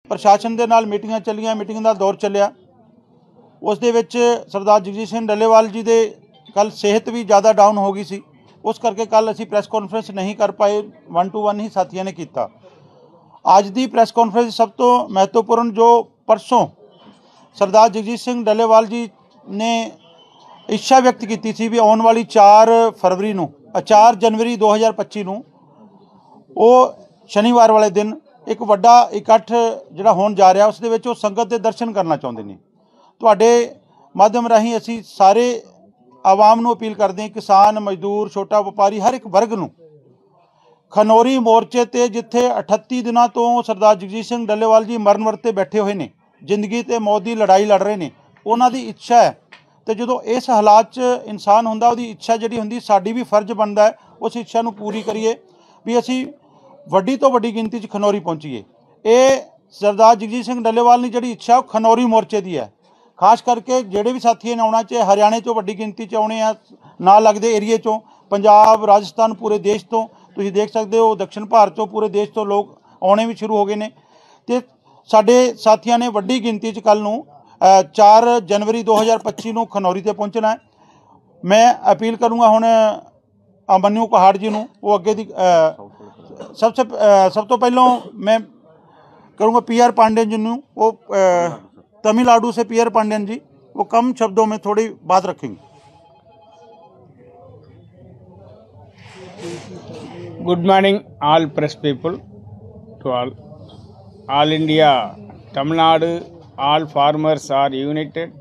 प्रशासन के नाल मीटिंगां चलियां, मीटिंग का दौर चलिया। उस दे विच सरदार जगजीत सिंह डल्लेवाल जी दे कल सेहत भी ज़्यादा डाउन हो गई सी, उस करके कल असी प्रैस कॉन्फ्रेंस नहीं कर पाए, 1 to 1 ही साथियों ने किया। अज की प्रैस कॉन्फ्रेंस सब तो महत्वपूर्ण जो परसों सरदार जगजीत सिंह डल्लेवाल जी ने इच्छा व्यक्त की थी भी आने वाली 4 जनवरी 2025 ਨੂੰ ਉਹ शनिवार वाले दिन एक वड्डा इकट्ठ ਜਿਹੜਾ ਹੋਣ जा रहा उस दे विच ਉਹ संगत ਦੇ दर्शन करना चाਹੁੰਦੇ ਨੇ। ਤੁਹਾਡੇ माध्यम राही ਅਸੀਂ ਸਾਰੇ आवाम ਨੂੰ अपील करते हैं, किसान, मजदूर, छोटा व्यापारी, हर एक वर्ग ਨੂੰ खनौरी मोर्चे ते जिथे 38 दिनों तो सरदार जगजीत सिंह डल्लेवाल जी मरण वरते बैठे हुए हैं, जिंदगी ते मौत की लड़ाई लड़ रहे हैं, उन्हों की इच्छा है। तो जो इस हालात च इंसान होंदा उहदी इच्छा जिहड़ी हुंदी, साडी भी फर्ज बनता है उस इच्छा नूं पूरी करिए भी असी वड्डी तो वड्डी गिनती च खनौरी पहुँचीए। ये सरदार जगजीत सिंह डल्लेवाल की जिहड़ी इच्छा खनौरी मोर्चे की है। खास करके जिहड़े भी साथी ने आउणा, चाहे हरियाणे चों वड्डी गिनती च आउणे आ, नाल लगदे एरिए चों, पंजाब, राजस्थान, पूरे देश तो तुसीं देख सकते हो, दक्षिण भारत चों पूरे देश तो लोग आने भी शुरू हो गए हैं। तो साडे साथियों ने वड्डी गिनती च कल नूं 4 जनवरी 2025 ਨੂੰ खनौरी ते पहुँचना है। मैं अपील करूँगा हुण मन्नू कहाड़ जी नूं, वो अगे दी सब तो पहलों मैं करूँगा PR पांडेन जी नूं, वो तमिलनाडु से PR पांडेन जी, वो कम शब्दों में थोड़ी बात रखेंगे। Good morning, all press people, to all India, Tamil Nadu, all farmers are united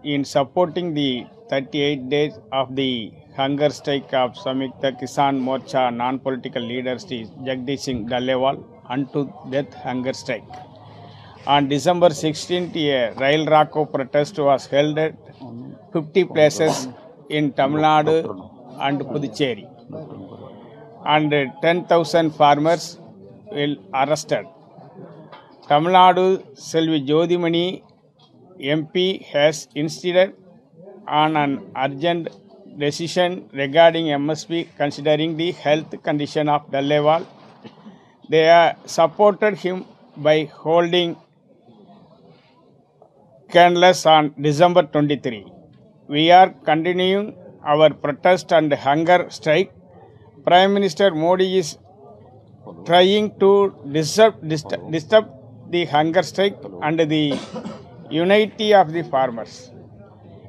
in supporting the 38 days of the hunger strike of Samyukta Kisan Morcha non-political leader Sri Jagdish Singh Dallewal unto death hunger strike. On December 16th, a Rail Rocko protest was held at 50 places in Tamil Nadu and Puducherry, and 10,000 farmers were arrested. Tamil Nadu Selvi Jodhimani MP has insisted on an urgent decision regarding MSP considering the health condition of Dallewal. They supported him by holding candles on December 23. We are continuing our protest and hunger strike. Prime Minister Modi is trying to disturb the hunger strike and the unity of the farmers.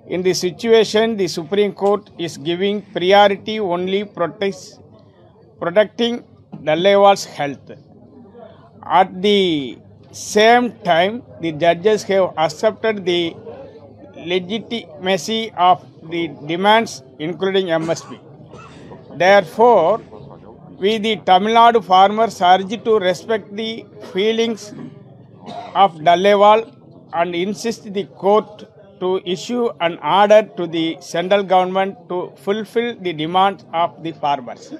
In this situation, the Supreme Court is giving priority only protecting Dallewal's health. At the same time, the judges have accepted the legitimacy of the demands, including MSP. Therefore, we the Tamil Nadu farmers urge to respect the feelings of Dallewal and insist the court to issue an order to the central government to fulfill the demands of the farmers.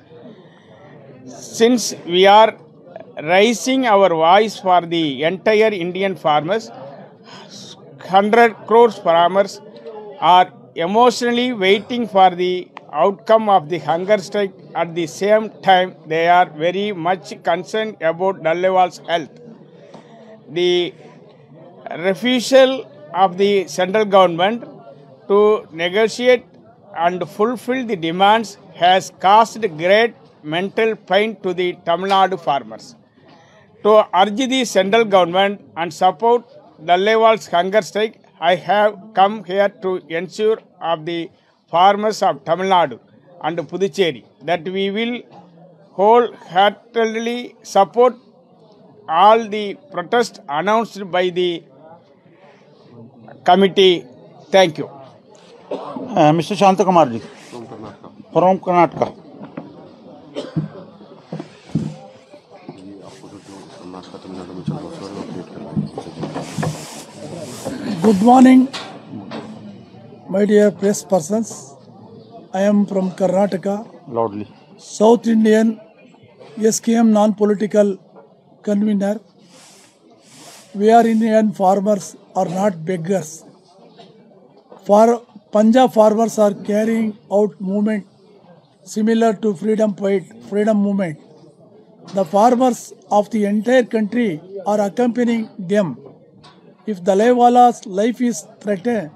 Since we are raising our voice for the entire Indian farmers, 100 crore farmers are emotionally waiting for the outcome of the hunger strike. At the same time, they are very much concerned about Dallewal's health. The refusal of the central government to negotiate and fulfill the demands has caused great mental pain to the Tamil Nadu farmers. To urge the central government and support Dallewal's hunger strike, I have come here to ensure of the farmers of Tamil Nadu and Puducherry that we will wholeheartedly support all the protests announced by the committee. Thank you. Mr. Shanta Kumar ji from Karnataka. Good morning, my dear press persons. I am from Karnataka. Loudly. South Indian SKM non-political convener. We are Indian farmers are not beggars. Punjab farmers are carrying out movement similar to freedom movement. The farmers of the entire country are accompanying them. If Dalaiwala's life is threatened,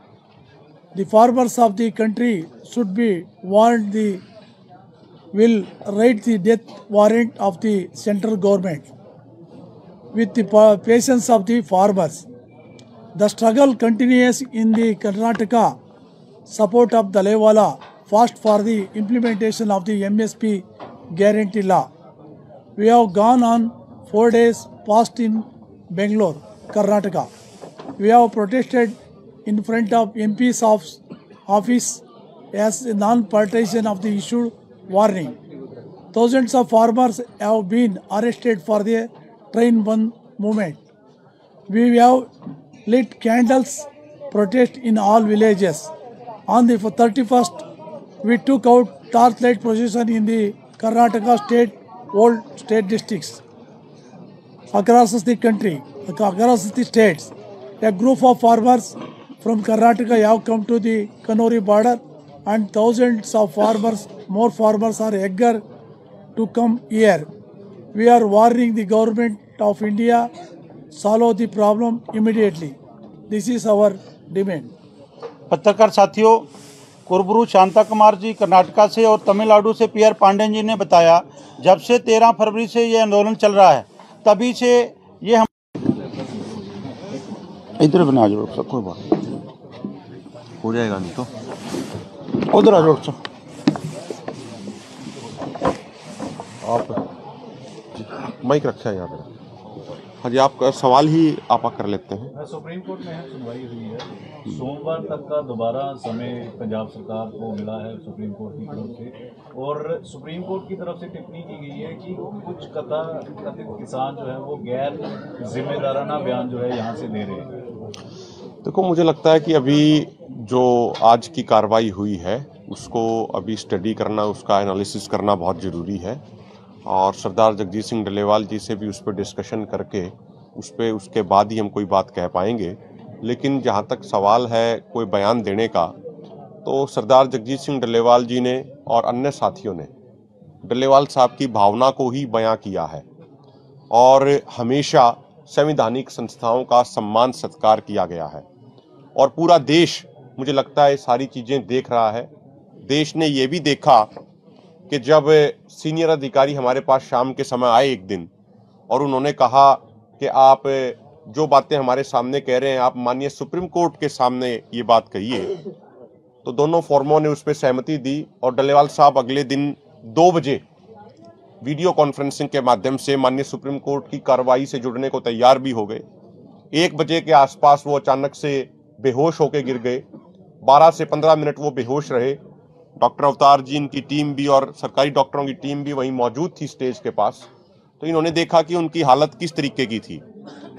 the farmers of the country should be warned. The will write the death warrant of the central government with the patience of the farmers. The struggle continues in the Karnataka. Support of Dalaiwala fast for the implementation of the MSP guarantee law. We have gone on 4 days past in Bangalore, Karnataka. We have protested in front of MP's office as a non-partisan of the issued warning. Thousands of farmers have been arrested for the train Bandh movement. We have lit candles protest in all villages. On the 31st, we took out torchlight procession in the Karnataka state, old state districts across the country, across the states. A group of farmers from Karnataka have come to the Kannuri border, and thousands of farmers, more farmers are eager to come here. We are warning the government of India, solve the problem immediately. This is our demand. पत्रकार साथियों, कुरबुरु शांता कुमार जी कर्नाटका से और तमिलनाडु से PR Pandian जी ने बताया, जब से 13 फरवरी से ये आंदोलन चल रहा है, तभी से ये हम इधर बना जो कोई बात हो जाएगा, नहीं तो उधर आ जाओ सब आप माइक रखा है यहाँ पे। हाँ जी, आप सवाल ही आप कर लेते हैं। सुप्रीम कोर्ट में सुनवाई हुई है, सोमवार तक का दोबारा समय पंजाब सरकार को मिला है सुप्रीम कोर्ट की तरफ से, और सुप्रीम कोर्ट की तरफ से टिप्पणी की गई है कि कुछ कथित किसान जो है वो गैर जिम्मेदाराना बयान जो है यहाँ से दे रहे हैं। देखो, मुझे लगता है कि अभी जो आज की कार्रवाई हुई है उसको अभी स्टडी करना, उसका एनालिसिस करना बहुत ज़रूरी है, और सरदार जगजीत सिंह डल्लेवाल जी से भी उस पर डिस्कशन करके उसके बाद ही हम कोई बात कह पाएंगे। लेकिन जहाँ तक सवाल है कोई बयान देने का, तो सरदार जगजीत सिंह डल्लेवाल जी ने और अन्य साथियों ने डल्लेवाल साहब की भावना को ही बयां किया है, और हमेशा संवैधानिक संस्थाओं का सम्मान सत्कार किया गया है, और पूरा देश मुझे लगता है सारी चीज़ें देख रहा है। देश ने ये भी देखा कि जब सीनियर अधिकारी हमारे पास शाम के समय आए एक दिन, और उन्होंने कहा कि आप जो बातें हमारे सामने कह रहे हैं, आप माननीय सुप्रीम कोर्ट के सामने ये बात कहिए, तो दोनों फोरमों ने उस पर सहमति दी, और डल्लेवाल साहब अगले दिन 2 बजे वीडियो कॉन्फ्रेंसिंग के माध्यम से माननीय सुप्रीम कोर्ट की कार्रवाई से जुड़ने को तैयार भी हो गए। 1 बजे के आसपास वो अचानक से बेहोश होकर गिर गए। 12 से 15 मिनट वो बेहोश रहे। डॉक्टर अवतार जी, इनकी टीम भी और सरकारी डॉक्टरों की टीम भी वहीं मौजूद थी स्टेज के पास। तो इन्होंने देखा कि उनकी हालत किस तरीके की थी।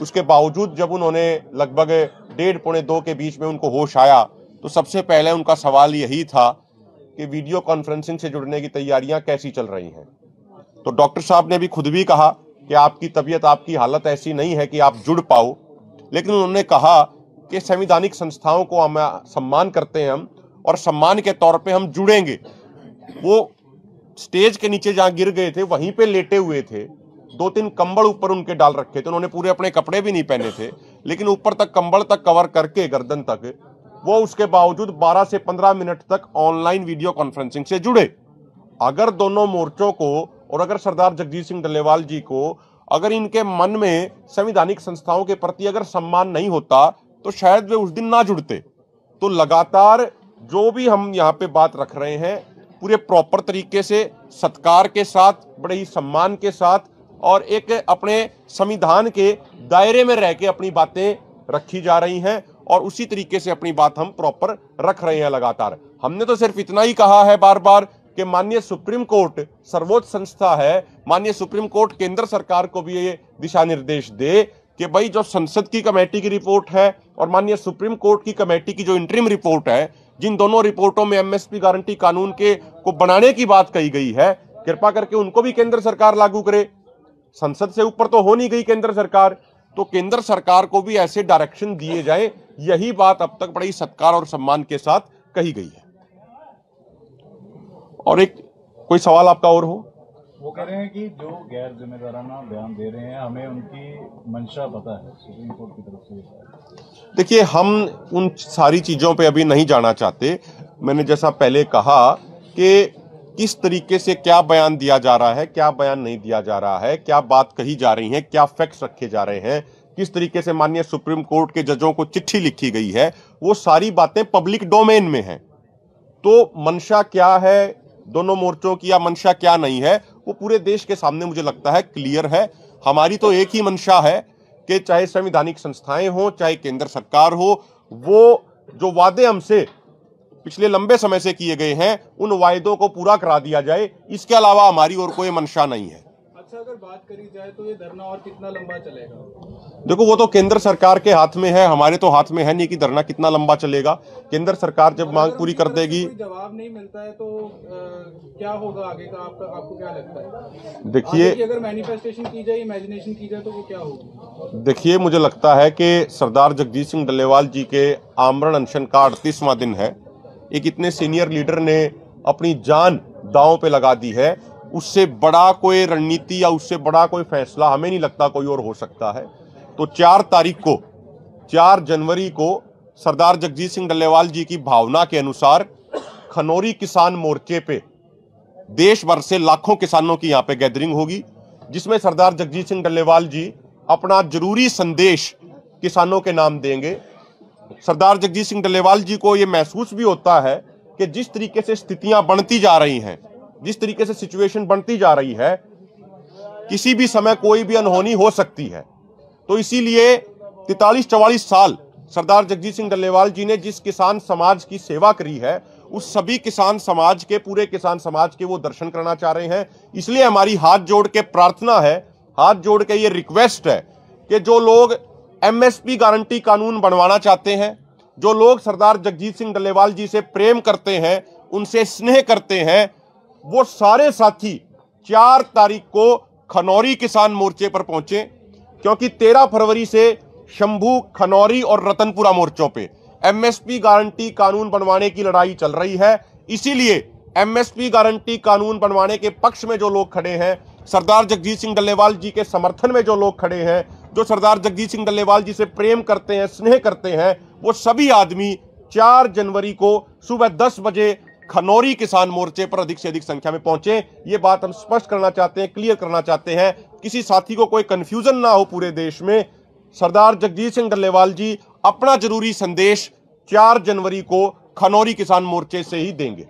उसके बावजूद जब उन्होंने लगभग 1:30 पौने 2 के बीच में उनको होश आया, तो सबसे पहले उनका सवाल यही था कि वीडियो कॉन्फ्रेंसिंग से जुड़ने की तैयारियां कैसी चल रही हैं। तो डॉक्टर साहब ने भी खुद भी कहा कि आपकी तबीयत, आपकी हालत ऐसी नहीं है कि आप जुड़ पाओ, लेकिन उन्होंने कहा कि संवैधानिक संस्थाओं को हम सम्मान करते हैं, हम और सम्मान के तौर पे हम जुड़ेंगे। वो स्टेज के नीचे जहां गिर गए थे वहीं पे लेटे हुए थे, 2-3 कंबल ऊपर उनके डाल रखे थे, उन्होंने पूरे अपने कपड़े भी नहीं पहने थे, लेकिन ऊपर तक कंबल तक कवर करके गर्दन तक वो उसके बावजूद 12 से 15 मिनट तक ऑनलाइन वीडियो कॉन्फ्रेंसिंग से जुड़े। अगर दोनों मोर्चों को और अगर सरदार जगजीत सिंह डल्लेवाल जी को, अगर इनके मन में संवैधानिक संस्थाओं के प्रति अगर सम्मान नहीं होता, तो शायद वे उस दिन ना जुड़ते। तो लगातार जो भी हम यहाँ पे बात रख रहे हैं, पूरे प्रॉपर तरीके से, सत्कार के साथ, बड़े ही सम्मान के साथ, और एक अपने संविधान के दायरे में रह के अपनी बातें रखी जा रही हैं, और उसी तरीके से अपनी बात हम प्रॉपर रख रहे हैं लगातार। हमने तो सिर्फ इतना ही कहा है बार बार कि माननीय सुप्रीम कोर्ट सर्वोच्च संस्था है, माननीय सुप्रीम कोर्ट केंद्र सरकार को भी ये दिशा निर्देश दे कि भाई जो संसद की कमेटी की रिपोर्ट है और माननीय सुप्रीम कोर्ट की कमेटी की जो इंटरिम रिपोर्ट है, जिन दोनों रिपोर्टों में एमएसपी गारंटी कानून के को बनाने की बात कही गई है, कृपा करके उनको भी केंद्र सरकार लागू करे। संसद से ऊपर तो हो नहीं गई केंद्र सरकार, तो केंद्र सरकार को भी ऐसे डायरेक्शन दिए जाए। यही बात अब तक बड़ी सत्कार और सम्मान के साथ कही गई है। और एक कोई सवाल आपका और हो? वो कह रहे हैं कि जो गैर जिम्मेदाराना बयान दे रहे हैं, हमें उनकी मंशा पता है सुप्रीम कोर्ट की तरफ से। देखिए, हम उन सारी चीज़ों पे अभी नहीं जाना चाहते। मैंने जैसा पहले कहा कि किस तरीके से क्या बयान दिया जा रहा है, क्या बयान नहीं दिया जा रहा है, क्या बात कही जा रही है, क्या फैक्ट्स रखे जा रहे हैं, किस तरीके से माननीय सुप्रीम कोर्ट के जजों को चिट्ठी लिखी गई है, वो सारी बातें पब्लिक डोमेन में हैं। तो मंशा क्या है दोनों मोर्चों की या मंशा क्या नहीं है, वो पूरे देश के सामने मुझे लगता है क्लियर है। हमारी तो एक ही मंशा है कि चाहे संवैधानिक संस्थाएं हो, चाहे केंद्र सरकार हो, वो जो वादे हमसे पिछले लंबे समय से किए गए हैं उन वायदों को पूरा करा दिया जाए। इसके अलावा हमारी और कोई मंशा नहीं है। अच्छा, अगर बात करी जाए तो ये धरना और कितना लंबा चलेगा? देखो, वो तो केंद्र सरकार के हाथ में है, हमारे तो हाथ में है नहीं कि धरना कितना लंबा चलेगा। केंद्र सरकार जब मांग पूरी कर देगी। कोई जवाब नहीं मिलता है तो क्या होगा आगे का? आपको क्या लगता है? देखिए, अगर मैनिफेस्टेशन की जाए, इमेजिनेशन की जाए तो वो क्या होगी? देखिए, मुझे लगता है कि सरदार जगजीत सिंह डल्लेवाल जी के आमरण अनशन का 38वां दिन है। एक इतने सीनियर लीडर ने अपनी जान दांव पे लगा दी है। उससे बड़ा कोई रणनीति या उससे बड़ा कोई फैसला हमें नहीं लगता कोई और हो सकता है। तो 4 जनवरी को सरदार जगजीत सिंह डल्लेवाल जी की भावना के अनुसार खनौरी किसान मोर्चे पे देश भर से लाखों किसानों की यहाँ पे गैदरिंग होगी, जिसमें सरदार जगजीत सिंह डल्लेवाल जी अपना जरूरी संदेश किसानों के नाम देंगे। सरदार जगजीत सिंह डल्लेवाल जी को ये महसूस भी होता है कि जिस तरीके से स्थितियां बनती जा रही हैं, जिस तरीके से सिचुएशन बनती जा रही है, किसी भी समय कोई भी अनहोनी हो सकती है। तो इसीलिए 43-44 साल सरदार जगजीत सिंह डल्लेवाल जी ने जिस किसान समाज की सेवा करी है, उस सभी किसान समाज के, पूरे किसान समाज के वो दर्शन करना चाह रहे हैं। इसलिए हमारी हाथ जोड़ के प्रार्थना है, हाथ जोड़ के ये रिक्वेस्ट है कि जो लोग एमएसपी गारंटी कानून बनवाना चाहते हैं, जो लोग सरदार जगजीत सिंह डल्लेवाल जी से प्रेम करते हैं, उनसे स्नेह करते हैं, वो सारे साथी 4 तारीख को खनौरी किसान मोर्चे पर पहुंचे, क्योंकि 13 फरवरी से शंभू, खनौरी और रतनपुरा मोर्चों पे एमएसपी गारंटी कानून बनवाने की लड़ाई चल रही है। इसीलिए एमएसपी गारंटी कानून बनवाने के पक्ष में जो लोग खड़े हैं, सरदार जगजीत सिंह डल्लेवाल जी के समर्थन में जो लोग खड़े हैं, जो सरदार जगजीत सिंह डल्लेवाल जी से प्रेम करते हैं, स्नेह करते हैं, वो सभी आदमी 4 जनवरी को सुबह 10 बजे खनौरी किसान मोर्चे पर अधिक से अधिक संख्या में पहुंचे। ये बात हम स्पष्ट करना चाहते हैं, क्लियर करना चाहते हैं, किसी साथी को कोई कंफ्यूजन ना हो पूरे देश में। सरदार जगजीत सिंह डल्लेवाल जी अपना जरूरी संदेश 4 जनवरी को खनौरी किसान मोर्चे से ही देंगे।